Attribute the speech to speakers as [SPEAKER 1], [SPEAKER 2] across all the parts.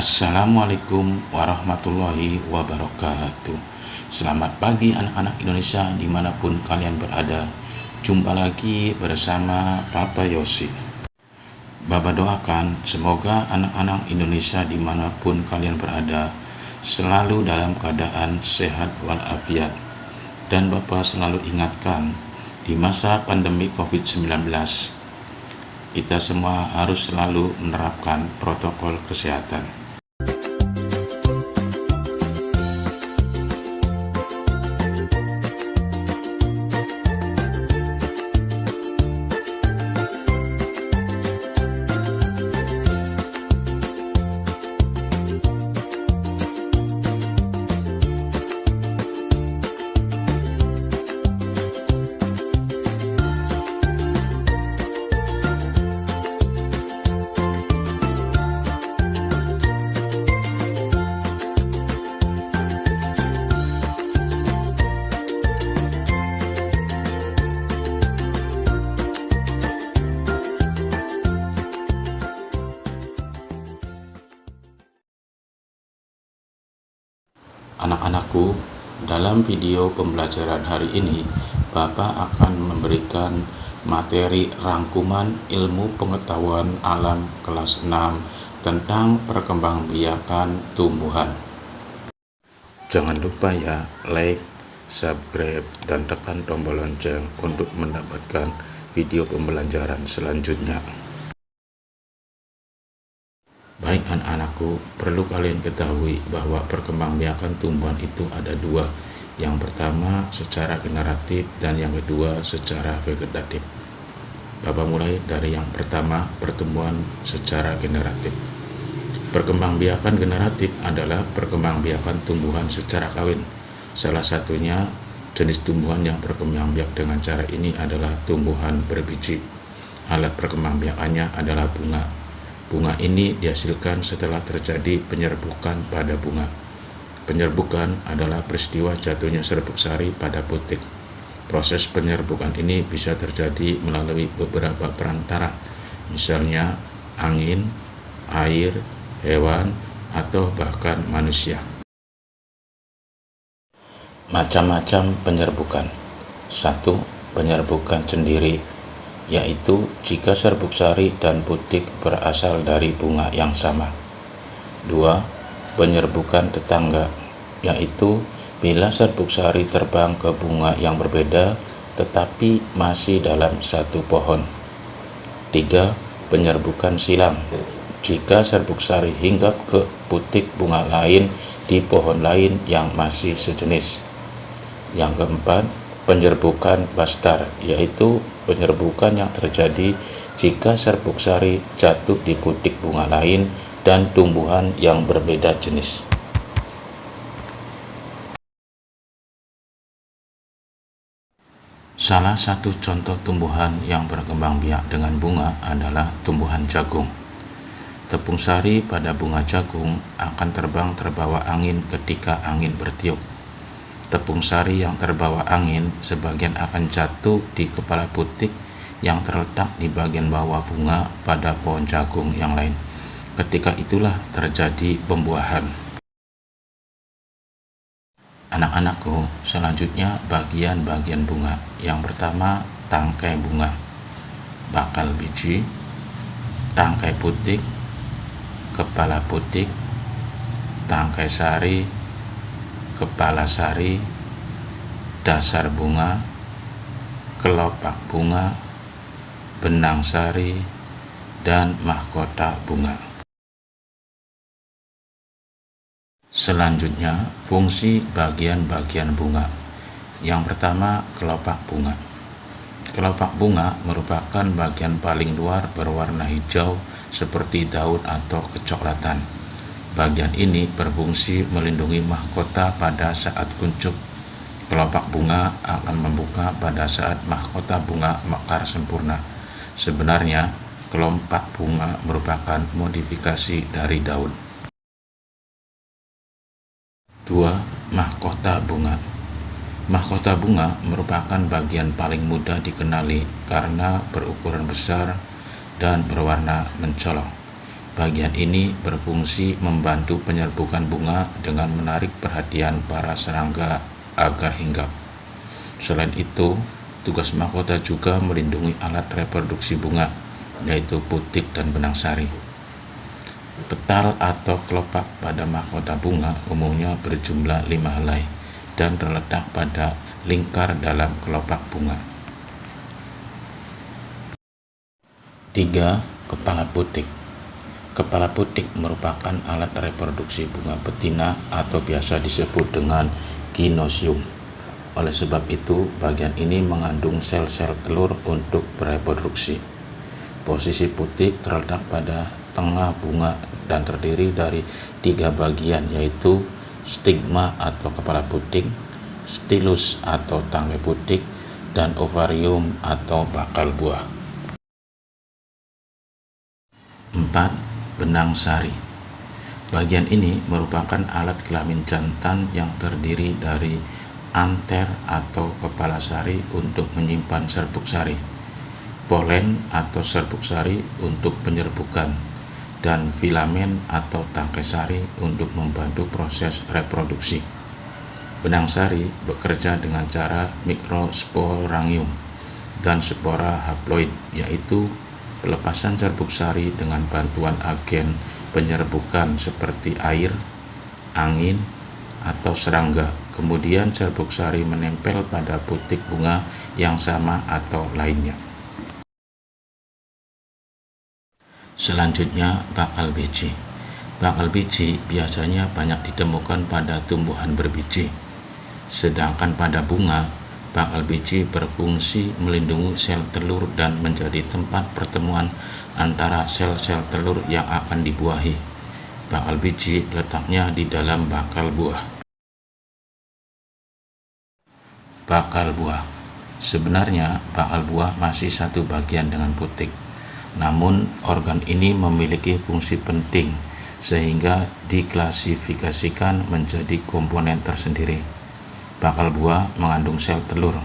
[SPEAKER 1] Assalamualaikum warahmatullahi wabarakatuh. Selamat pagi anak-anak Indonesia dimanapun kalian berada. Jumpa lagi bersama Papa Yosi. Baba doakan semoga anak-anak Indonesia dimanapun kalian berada selalu dalam keadaan sehat walafiat. Dan Bapa selalu ingatkan, di masa pandemi COVID-19 kita semua harus selalu menerapkan protokol kesehatan. Anak-anakku, dalam video pembelajaran hari ini, Bapak akan memberikan materi rangkuman ilmu pengetahuan alam kelas 6 tentang perkembangbiakan tumbuhan. Jangan lupa ya, like, subscribe, dan tekan tombol lonceng untuk mendapatkan video pembelajaran selanjutnya. Baik anak-anakku, perlu kalian ketahui bahwa perkembangbiakan tumbuhan itu ada dua. Yang pertama secara generatif dan yang kedua secara vegetatif. Bapak mulai dari yang pertama, pertumbuhan secara generatif. Perkembangbiakan generatif adalah perkembangbiakan tumbuhan secara kawin. Salah satunya jenis tumbuhan yang berkembangbiak dengan cara ini adalah tumbuhan berbiji. Alat perkembangbiakannya adalah bunga. Bunga ini dihasilkan setelah terjadi penyerbukan pada bunga. Penyerbukan adalah peristiwa jatuhnya serbuk sari pada putik. Proses penyerbukan ini bisa terjadi melalui beberapa perantara, misalnya angin, air, hewan, atau bahkan manusia. Macam-macam penyerbukan. 1. Penyerbukan sendiri, yaitu jika serbuk sari dan putik berasal dari bunga yang sama. 2. Penyerbukan tetangga, yaitu bila serbuk sari terbang ke bunga yang berbeda tetapi masih dalam satu pohon. 3. Penyerbukan silang, jika serbuk sari hinggap ke putik bunga lain di pohon lain yang masih sejenis. Yang keempat, penyerbukan bastar, yaitu penyerbukan yang terjadi jika serbuk sari jatuh di putik bunga lain dan tumbuhan yang berbeda jenis. Salah satu contoh tumbuhan yang berkembang biak dengan bunga adalah tumbuhan jagung. Tepung sari pada bunga jagung akan terbang terbawa angin ketika angin bertiup. Tepung sari yang terbawa angin sebagian akan jatuh di kepala putik yang terletak di bagian bawah bunga pada pohon jagung yang lain. Ketika itulah terjadi pembuahan. Anak-anakku, selanjutnya bagian-bagian bunga. Yang pertama, tangkai bunga, bakal biji, tangkai putik, kepala putik, tangkai sari, kepala sari, dasar bunga, kelopak bunga, benang sari, dan mahkota bunga. Selanjutnya, fungsi bagian-bagian bunga. Yang pertama, kelopak bunga. Kelopak bunga merupakan bagian paling luar berwarna hijau seperti daun atau kecoklatan. Bagian ini berfungsi melindungi mahkota pada saat kuncup. Kelopak bunga akan membuka pada saat mahkota bunga mekar sempurna. Sebenarnya, kelopak bunga merupakan modifikasi dari daun. 2. Mahkota bunga. Mahkota bunga merupakan bagian paling mudah dikenali karena berukuran besar dan berwarna mencolok. Bagian ini berfungsi membantu penyerbukan bunga dengan menarik perhatian para serangga agar hinggap. Selain itu, tugas mahkota juga melindungi alat reproduksi bunga, yaitu putik dan benang sari. Petal atau kelopak pada mahkota bunga umumnya berjumlah 5 helai dan terletak pada lingkar dalam kelopak bunga. 3. Kepala putik. Kepala putik merupakan alat reproduksi bunga betina atau biasa disebut dengan gynosium. Oleh sebab itu, bagian ini mengandung sel-sel telur untuk bereproduksi. Posisi putik terletak pada tengah bunga dan terdiri dari 3 bagian, yaitu stigma atau kepala putik, stilus atau tangkai putik, dan ovarium atau bakal buah. 4. Benang sari. Bagian ini merupakan alat kelamin jantan yang terdiri dari anter atau kepala sari untuk menyimpan serbuk sari, polen atau serbuk sari untuk penyerbukan, dan filamen atau tangkai sari untuk membantu proses reproduksi. Benang sari bekerja dengan cara mikrosporangium dan spora haploid, yaitu pelepasan serbuk sari dengan bantuan agen penyerbukan seperti air, angin, atau serangga. Kemudian serbuk sari menempel pada putik bunga yang sama atau lainnya. Selanjutnya, bakal biji. Bakal biji biasanya banyak ditemukan pada tumbuhan berbiji. Sedangkan pada bunga, bakal biji berfungsi melindungi sel telur dan menjadi tempat pertemuan antara sel-sel telur yang akan dibuahi. Bakal biji letaknya di dalam bakal buah. Bakal buah. Sebenarnya bakal buah masih satu bagian dengan putik. Namun organ ini memiliki fungsi penting sehingga diklasifikasikan menjadi komponen tersendiri. Bakal buah mengandung sel telur.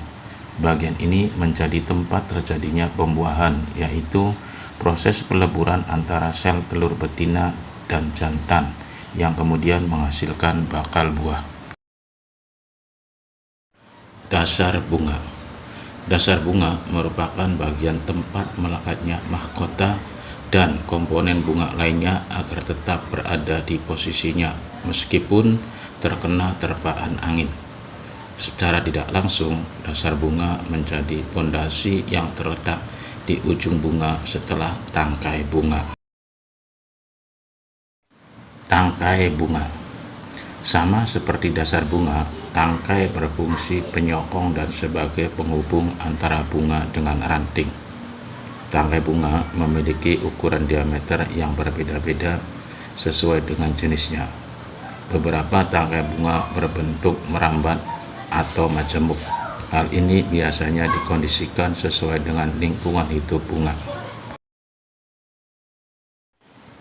[SPEAKER 1] Bagian ini menjadi tempat terjadinya pembuahan, yaitu proses peleburan antara sel telur betina dan jantan yang kemudian menghasilkan bakal buah. Dasar bunga. Dasar bunga merupakan bagian tempat melekatnya mahkota dan komponen bunga lainnya agar tetap berada di posisinya meskipun terkena terpaan angin. Secara tidak langsung, dasar bunga menjadi pondasi yang terletak di ujung bunga setelah tangkai bunga. Tangkai bunga. Sama seperti dasar bunga, tangkai berfungsi penyokong dan sebagai penghubung antara bunga dengan ranting. Tangkai bunga memiliki ukuran diameter yang berbeda-beda sesuai dengan jenisnya. Beberapa tangkai bunga berbentuk merambat atau majemuk. Hal ini biasanya dikondisikan sesuai dengan lingkungan hidup bunga.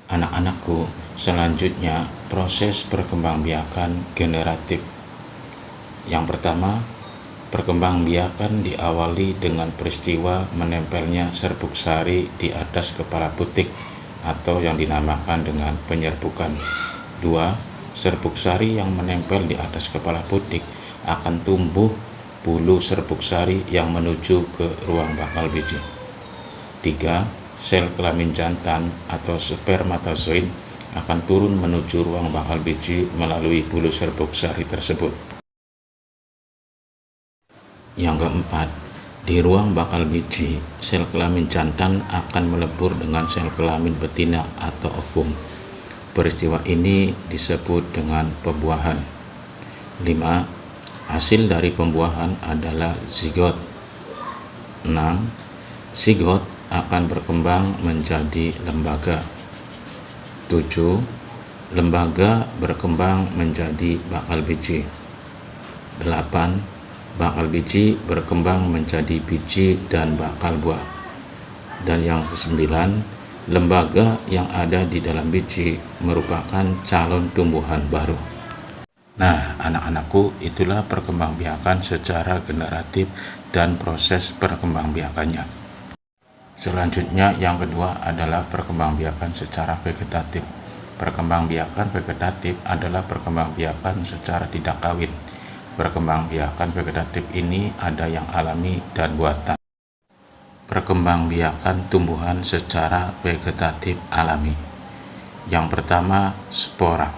[SPEAKER 1] Anak-anakku, selanjutnya proses perkembangbiakan generatif. Yang pertama, perkembangbiakan diawali dengan peristiwa menempelnya serbuk sari di atas kepala putik atau yang dinamakan dengan penyerbukan. 2. Serbuk sari yang menempel di atas kepala putik akan tumbuh bulu serbuk sari yang menuju ke ruang bakal biji. 3. Sel kelamin jantan atau spermatozoid akan turun menuju ruang bakal biji melalui bulu serbuk sari tersebut. Yang keempat, di ruang bakal biji, sel kelamin jantan akan melebur dengan sel kelamin betina atau ovum. Peristiwa ini disebut dengan pembuahan. 5. Hasil dari pembuahan adalah zigot. 6. Zigot akan berkembang menjadi lembaga. 7. Lembaga berkembang menjadi bakal biji. 8. Bakal biji berkembang menjadi biji dan bakal buah. Dan yang ke-9, lembaga yang ada di dalam biji merupakan calon tumbuhan baru. Nah, anak-anakku, itulah perkembangbiakan secara generatif dan proses perkembangbiakannya. Selanjutnya yang kedua adalah perkembangbiakan secara vegetatif. Perkembangbiakan vegetatif adalah perkembangbiakan secara tidak kawin. Perkembangbiakan vegetatif ini ada yang alami dan buatan. Perkembangbiakan tumbuhan secara vegetatif alami. Yang pertama, spora.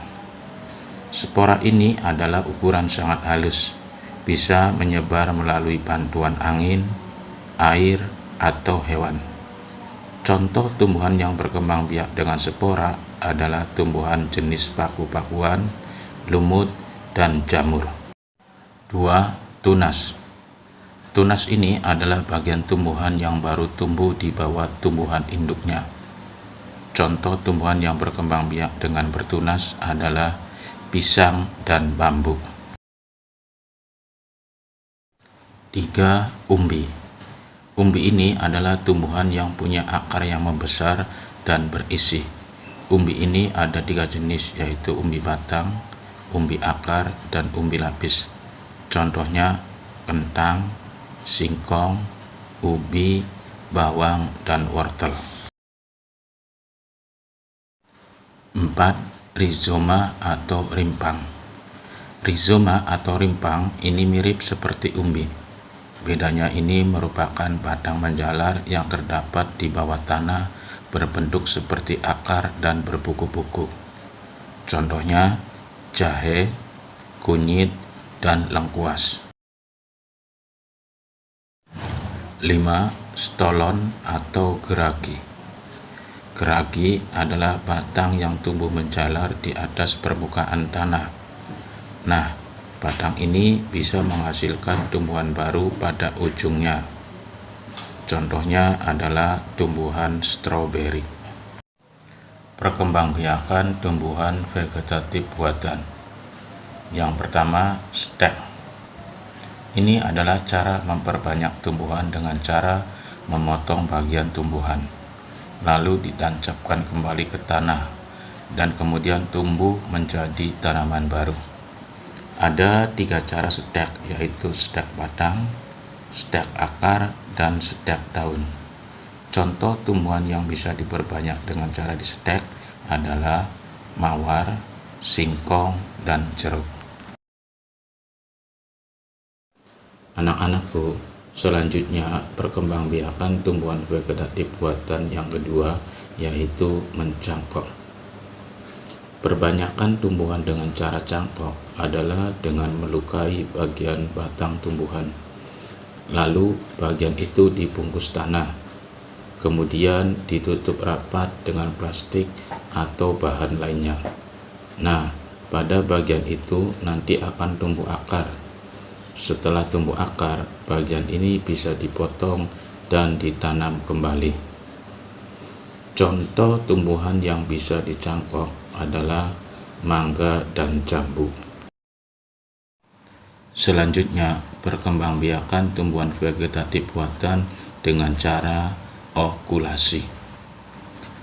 [SPEAKER 1] Spora ini adalah ukuran sangat halus, bisa menyebar melalui bantuan angin, air, atau hewan. Contoh tumbuhan yang berkembang biak dengan spora adalah tumbuhan jenis paku-pakuan, lumut, dan jamur. 2. Tunas. Tunas ini adalah bagian tumbuhan yang baru tumbuh di bawah tumbuhan induknya. Contoh tumbuhan yang berkembang biak dengan bertunas adalah pisang dan bambu. 3. Umbi. Umbi ini adalah tumbuhan yang punya akar yang membesar dan berisi. Umbi ini ada 3 jenis, yaitu umbi batang, umbi akar, dan umbi lapis. Contohnya kentang, singkong, ubi, bawang, dan wortel. 4. Rizoma atau rimpang. Rizoma atau rimpang ini mirip seperti umbi. Bedanya ini merupakan batang menjalar yang terdapat di bawah tanah, berbentuk seperti akar dan berbuku-buku. Contohnya jahe, kunyit, dan lengkuas. 5. Stolon atau geragi. Geragi adalah batang yang tumbuh menjalar di atas permukaan tanah. Nah, batang ini bisa menghasilkan tumbuhan baru pada ujungnya. Contohnya adalah tumbuhan stroberi. Perkembangbiakan tumbuhan vegetatif buatan. Yang pertama, stek. Ini adalah cara memperbanyak tumbuhan dengan cara memotong bagian tumbuhan, lalu ditancapkan kembali ke tanah, dan kemudian tumbuh menjadi tanaman baru. Ada 3 cara stek, yaitu stek batang, stek akar, dan stek daun. Contoh tumbuhan yang bisa diperbanyak dengan cara distek adalah mawar, singkong, dan jeruk. Anak-anakku, selanjutnya perkembangbiakan tumbuhan vegetatif buatan yang kedua, yaitu mencangkok. Perbanyakan tumbuhan dengan cara cangkok adalah dengan melukai bagian batang tumbuhan. Lalu bagian itu dibungkus tanah, kemudian ditutup rapat dengan plastik atau bahan lainnya. Nah, pada bagian itu nanti akan tumbuh akar. Setelah tumbuh akar, bagian ini bisa dipotong dan ditanam kembali. Contoh tumbuhan yang bisa dicangkok adalah mangga dan jambu. Selanjutnya, perkembangbiakan tumbuhan vegetatif buatan dengan cara okulasi.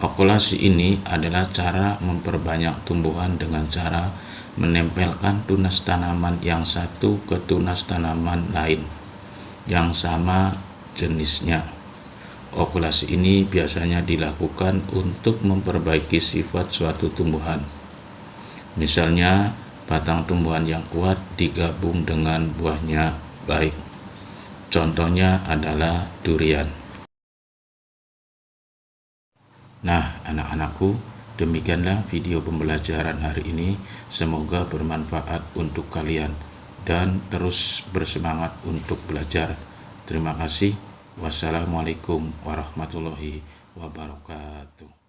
[SPEAKER 1] Okulasi ini adalah cara memperbanyak tumbuhan dengan cara menempelkan tunas tanaman yang satu ke tunas tanaman lain yang sama jenisnya. Okulasi ini biasanya dilakukan untuk memperbaiki sifat suatu tumbuhan. Misalnya, batang tumbuhan yang kuat digabung dengan buahnya baik. Contohnya adalah durian. Nah, anak-anakku, demikianlah video pembelajaran hari ini. Semoga bermanfaat untuk kalian dan terus bersemangat untuk belajar. Terima kasih. Wassalamualaikum warahmatullahi wabarakatuh.